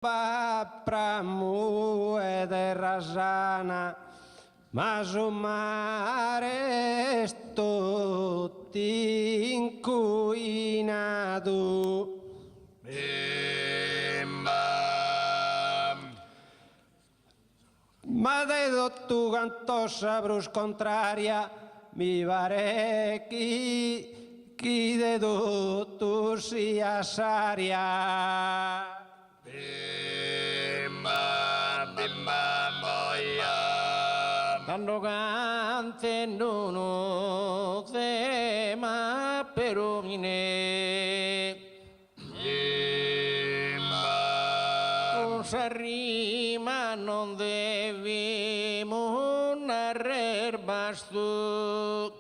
Pramu e terra sana, ma su mare tutti inquinato. Ma de tu cantosa brus contraria, mi pare chi de tu sia saria. Tanto cante non tema per mine, con s'arrima non devimo narrer bastu.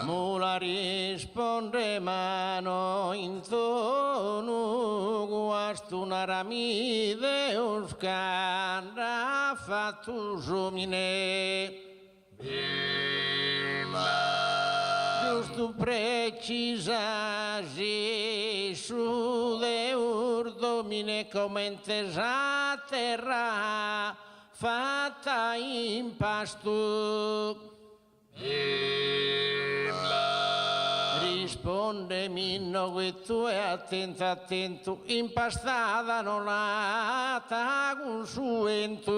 Mula risponde mano in tono guastu narami deus canra fatu zumine. Giusto precisa Gesù deur domine comentes a terra fatta in pasto. Rispondemi no che tu è attento, attento, impastata non la tagun suento.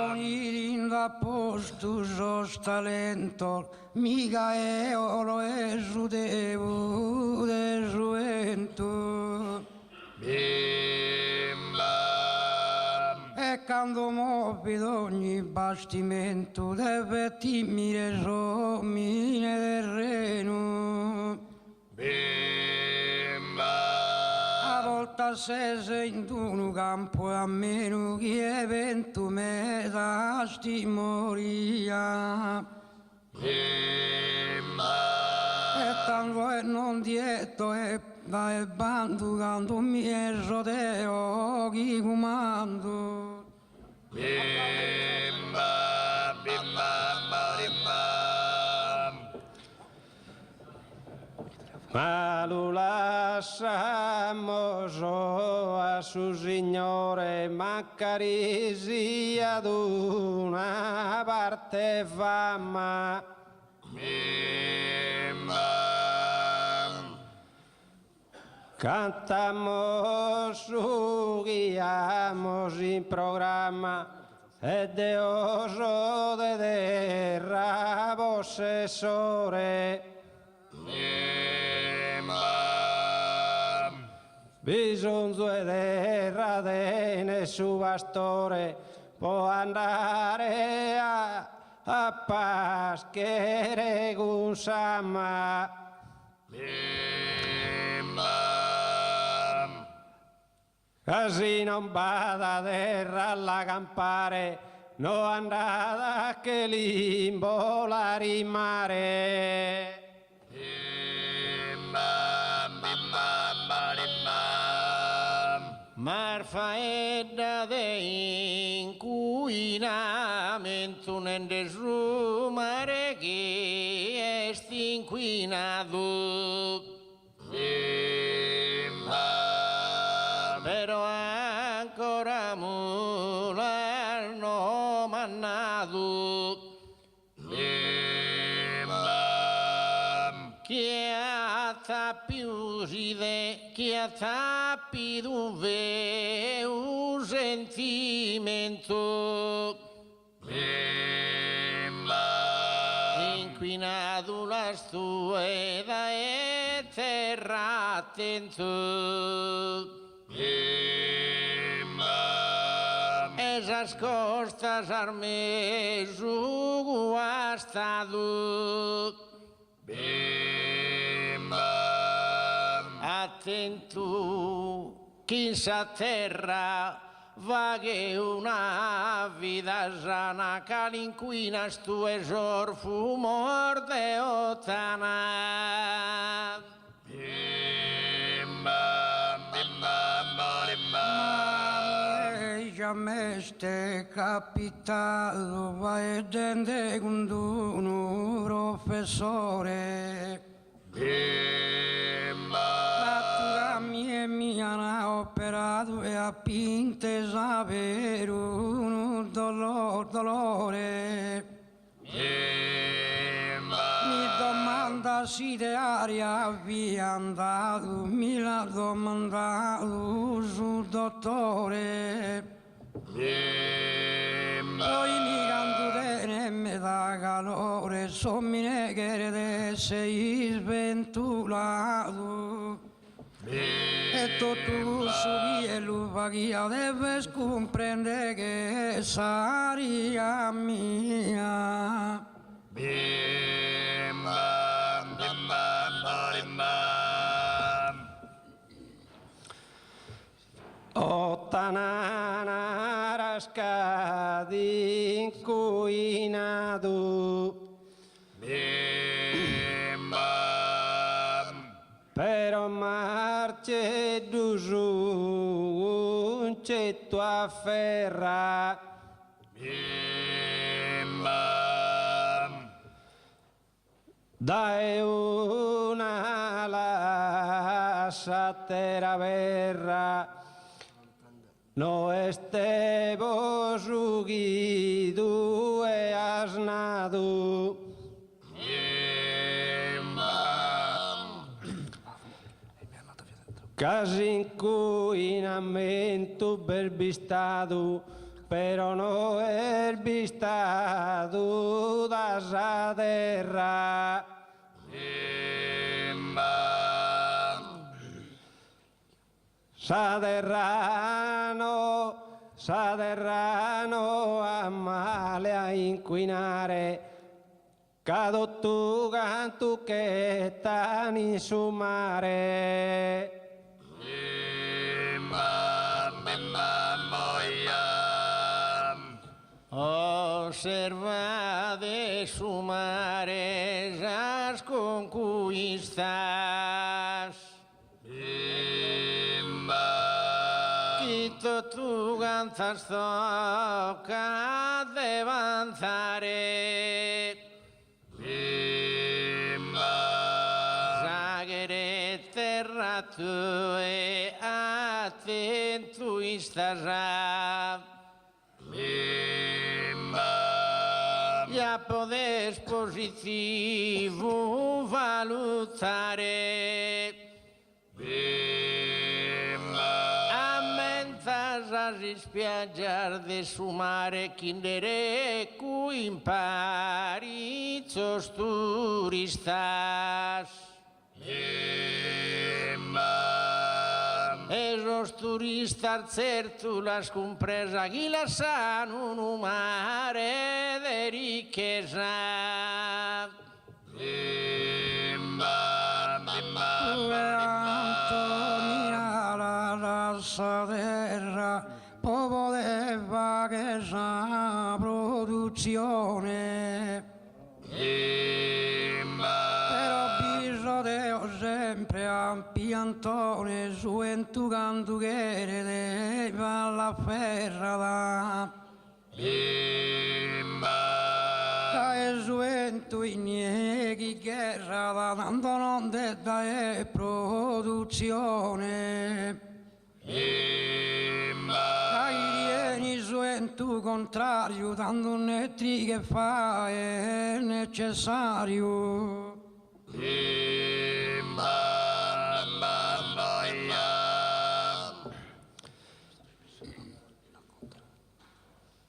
Maronin da posto sos talento, mica è oro e giudevo de gioventù. E quando muovi ogni bastimento deve timire somine del reno. A volta se in un campo a meno che evento me da stimoria. E tanto e non dietro e dai bando quando mi rodeo chi comando. Ma lo lasciamo a suo Signore, magari sia ad una parte fama. Cantamos, guiamos in programma e Deoso de terra possessore. Bisogno di terra de nessun pastore può andare a paschere con Sama. Così non vada a terra alla campare, no andata che l'imbola rimare. Marfaedda de inquinamento nel rumare che est inquinato. Però ancora mula no mannato. Chi ha più ride, chi ha più un sentimento. Inquinato la stueda e terra attento. Esas costas armesu guastado. Attento, chi sa terra va che una vita sana che l'inquina stu esor fu morte ottana. Già me este capitato vai gente con un professore. La mia ha operato e ha pinte sapere un dolore. Mi domanda si de aria via andato, mi l'ha domandato sul dottore. Poi mi canto bene e mi dà calore, sommine che sei sventurato. E tutto su via lupa che deve comprendere che saria mia. Ottanana rascadi incuinato però marce dusu un cetto a ferra dai una lasciatera verra no estevo sugidu e asnadu casi inquinamento berbistado però no herbistado da sa terra Saderrano a male a inquinare cado tu cantu che sta in su mare osserva de su mare las conquistas quito tu ganzas toca de avanzare sagere terra tu e attento istarà ya podes positivo valutare ammentas a rispiaggiar de su mare kindere cu impari sos turistas esos turistas certo las compresa aquí las han un mare de riqueza Antonia la raza terra poco de vaghezza produzione però bisogna sempre a piantone su entu cantu che va alla ferrata e su entu igneghi guerra da tanto non detta è produzione vieni su entu contrario tanto netti che fa è necessario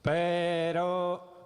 però